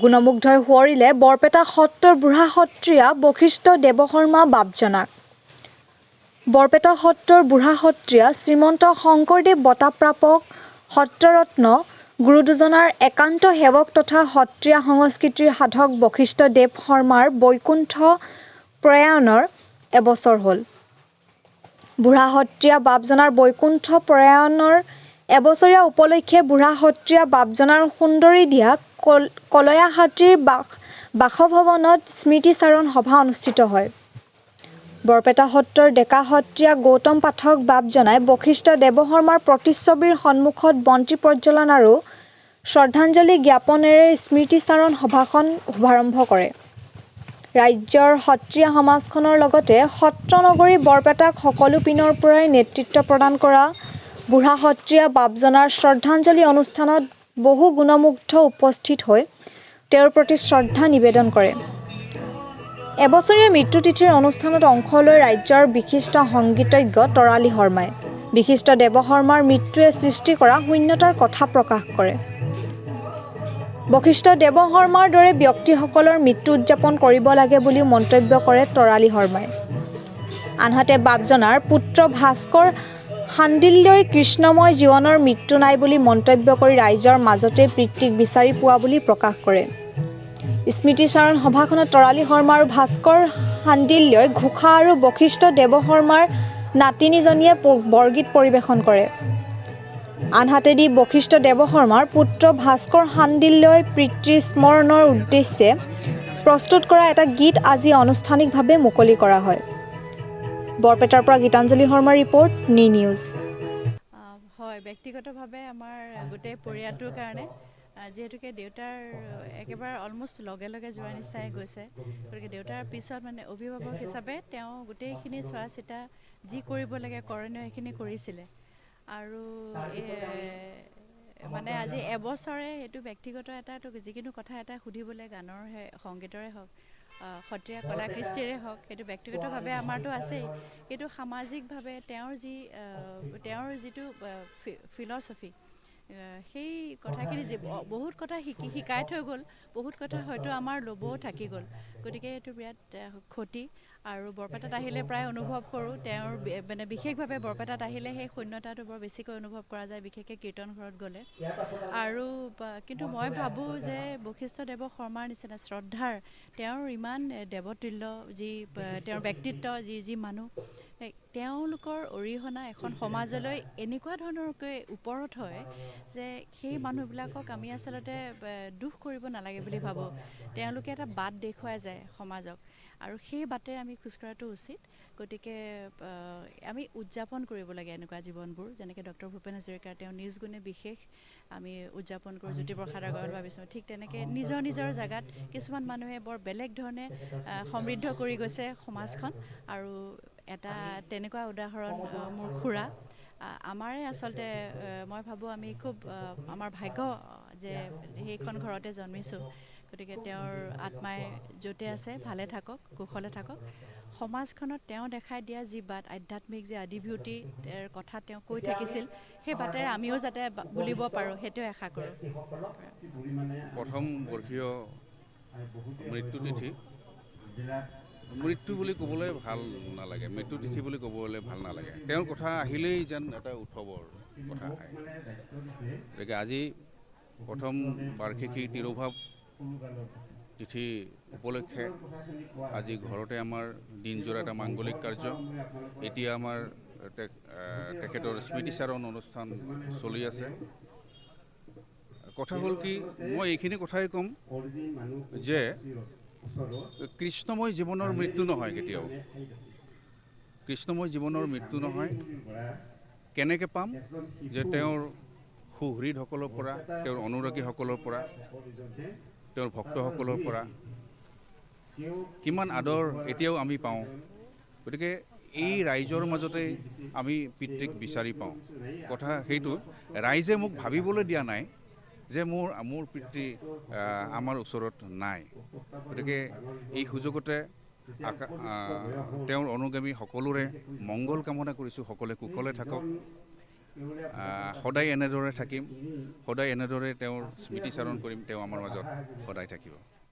গুণমুগ্ধই সোঁৱৰিলে বৰপেটা সত্ৰৰ বুঢ়া সত্ৰীয়া বশিষ্ঠ দেৱশৰ্মা বাপজনাক। বৰপেটা সত্ৰৰ বুঢ়া সত্ৰীয়া শ্ৰীমন্ত শংকৰদেৱ বঁটাপ্ৰাপক সত্ৰৰত্ন গুৰু দুজনাৰ একান্ত সেৱক তথা সত্ৰীয়া সংস্কৃতিৰ সাধক বশিষ্ঠ দেৱ শৰ্মাৰ বৈকুণ্ঠ প্ৰয়াণৰ এবছৰ হ'ল। বুঢ়া সত্ৰীয়া বাপজনাৰ বৈকুণ্ঠ প্ৰয়াণৰ এবছৰীয়া উপলক্ষে বুঢ়া সত্ৰীয়া বাপজনাৰ সুন্দৰী দিয়া কলয়াহাটীৰ বাসভৱনত স্মৃতিচাৰণ সভা অনুষ্ঠিত হয়। বৰপেটা সত্ৰৰ ডেকা সত্ৰীয়া গৌতম পাঠক বাপজনাই বশিষ্ঠ দেৱশৰ্মাৰ প্ৰতিচ্ছবিৰ সন্মুখত বন্তি প্ৰজ্বলন আৰু শ্ৰদ্ধাঞ্জলি জ্ঞাপনেৰে স্মৃতিচাৰণ সভাখন শুভাৰম্ভ কৰে। ৰাজ্যৰ সত্ৰীয়া সমাজখনৰ লগতে সত্ৰ নগৰী বৰপেটাক সকলো পিনৰ পৰাই নেতৃত্ব প্ৰদান কৰা বুঢ়া সত্ৰীয়া বাপজনাৰ শ্ৰদ্ধাঞ্জলি অনুষ্ঠানত বহু গুণমুগ্ধ উপস্থিত হৈ তেওঁৰ প্ৰতি শ্ৰদ্ধা নিবেদন কৰে। এবছৰীয়া মৃত্যুতিথিৰ অনুষ্ঠানত অংশ লৈ ৰাজ্যৰ বিশিষ্ট সংগীতজ্ঞ তৰালী শৰ্মাই বিশিষ্ট দেৱশৰ্মাৰ মৃত্যুৱে সৃষ্টি কৰা শূন্যতাৰ কথা প্ৰকাশ কৰে। বশিষ্ঠ দেৱশৰ্মাৰ দৰে ব্যক্তিসকলৰ মৃত্যু উদযাপন কৰিব লাগে বুলিও মন্তব্য কৰে তৰালী শৰ্মাই। আনহাতে বাপজনাৰ পুত্ৰ ভাস্কৰ শাণ্ডিল্যই কৃষ্ণময় জীৱনৰ মৃত্যু নাই বুলি মন্তব্য কৰি ৰাইজৰ মাজতে পিতৃক বিচাৰি পোৱা বুলি প্ৰকাশ কৰে। স্মৃতিচাৰণ সভাখনত তৰালী শৰ্মা আৰু ভাস্কৰ শাণ্ডিল্যই ঘোষা আৰু বশিষ্ঠ দেৱশৰ্মাৰ নাতিনীজনীয়ে বৰগীত পৰিৱেশন কৰে। আনহাতেদি বশিষ্ঠ দেৱশৰ্মাৰ পুত্ৰ ভাস্কৰ শাণ্ডিল্যই পিতৃ স্মৰণৰ উদ্দেশ্যে প্ৰস্তুত কৰা এটা গীত আজি আনুষ্ঠানিকভাৱে মুকলি কৰা হয়। বৰপেটাৰ পৰা গীতাঞ্জলি শৰ্মাৰ ৰিপৰ্ট, নি নিউজ। হয়, ব্যক্তিগতভাৱে আমাৰ গোটেই পৰিয়ালটোৰ কাৰণে যিহেতুকে দেউতাৰ একেবাৰে অলমষ্ট লগে লগে যোৱাৰ নিচাই গৈছে, গতিকে দেউতাৰ পিছত মানে অভিভাৱক হিচাপে তেওঁ গোটেইখিনি চোৱা চিতা যি কৰিব লাগে কৰণীয় সেইখিনি কৰিছিলে আৰু মানে আজি এবছৰে এইটো ব্যক্তিগত এটা যিকোনো কথা এটা সুধিবলৈ গানৰ সংগীতৰে হওক সত্ৰীয়া কলা কৃষ্টিৰে হওক সেইটো ব্যক্তিগতভাৱে আমাৰতো আছেই, কিন্তু সামাজিকভাৱে তেওঁৰ যিটো ফিলচফি সেই কথাখিনি বহুত কথা শিকাই থৈ গ'ল, বহুত কথা হয়তো আমাৰ ল'বও থাকি গ'ল, গতিকে এইটো বিৰাট ক্ষতি আৰু বৰপেটাত আহিলে প্ৰায় অনুভৱ কৰোঁ তেওঁৰ মানে বিশেষভাৱে বৰপেটাত আহিলে সেই শূন্যতাটো বৰ বেছিকৈ অনুভৱ কৰা যায়, বিশেষকৈ কীৰ্তন ঘৰত গ'লে। আৰু কিন্তু মই ভাবোঁ যে বশিষ্ঠ দেৱশৰ্মাৰ নিচিনা শ্ৰদ্ধাৰ তেওঁৰ ইমান দেৱতুল্য তেওঁৰ ব্যক্তিত্ব যি মানুহ, তেওঁলোকৰ অৰিহণা এখন সমাজলৈ এনেকুৱা ধৰণৰকৈ ওপৰত হয় যে সেই মানুহবিলাকক আমি আচলতে দুখ কৰিব নালাগে বুলি ভাবোঁ। তেওঁলোকে এটা বাট দেখুৱাই যায় সমাজক আৰু সেই বাটেৰে আমি খোজকঢ়াটো উচিত। গতিকে আমি উদযাপন কৰিব লাগে এনেকুৱা জীৱনবোৰ, যেনেকৈ ডক্টৰ ভূপেন হাজৰিকাৰ তেওঁ নিজ গুণে বিশেষ আমি উদযাপন কৰোঁ, জ্যোতিপ্ৰসাদ আগৰৱালা ভাবিছোঁ, ঠিক তেনেকৈ নিজৰ নিজৰ জেগাত কিছুমান মানুহে বৰ বেলেগ ধৰণে সমৃদ্ধ কৰি গৈছে সমাজখন আৰু এটা তেনেকুৱা উদাহৰণ মোৰ খুৰা। আমাৰে আচলতে মই ভাবোঁ আমি খুব আমাৰ ভাগ্য যে সেইখন ঘৰতে জন্মিছোঁ, গতিকে তেওঁৰ আত্মাই য'তে আছে ভালে থাকক, কুশলে থাকক। সমাজখনত তেওঁ দেখাই দিয়া যি বাট, আধ্যাত্মিক যি আদিভূতিৰ কথা তেওঁ কৈ থাকিছিল, সেই বাটেৰে আমিও যাতে বুলিব পাৰোঁ সেইটোৱে আশা কৰোঁ। প্ৰথম বৰ্ষীয় মৃত্যু বুলি ক'বলৈ ভাল নালাগে, মৃত্যু তিথি বুলি ক'বলৈ ভাল নালাগে, তেওঁৰ কথা আহিলেই যেন এটা উৎসৱৰ কথা আহে। গতিকে আজি প্ৰথম বাৰ্ষিকী তিৰোভাৱ তিথি উপলক্ষে আজি ঘৰতে আমাৰ দিনজোৰা এটা মাংগলিক কাৰ্য, এতিয়া আমাৰ তেখেতৰ স্মৃতিচাৰণ অনুষ্ঠান চলি আছে। কথা হ'ল কি, মই এইখিনি কথাই ক'ম যে কৃষ্ণময় জীৱনৰ মৃত্যু নহয়, কেতিয়াও কৃষ্ণময় জীৱনৰ মৃত্যু নহয়। কেনেকৈ পাম? যে তেওঁৰ সুহৃদসকলৰ পৰা, তেওঁৰ অনুৰাগীসকলৰ পৰা, তেওঁৰ ভক্তসকলৰ পৰা কিমান আদৰ এতিয়াও আমি পাওঁ। গতিকে এই ৰাইজৰ মাজতে আমি পিতৃক বিচাৰি পাওঁ। কথা সেইটো, ৰাইজে মোক ভাবিবলৈ দিয়া নাই যে মোৰ পিতৃ আমাৰ ওচৰত নাই। গতিকে এই সুযোগতে তেওঁৰ অনুগামী সকলোৰে মংগল কামনা কৰিছোঁ, সকলোৱে কুশলে থাকক। সদায় এনেদৰে থাকিম, সদায় এনেদৰে তেওঁৰ স্মৃতিচাৰণ কৰিম, তেওঁ আমাৰ মাজত সদায় থাকিব।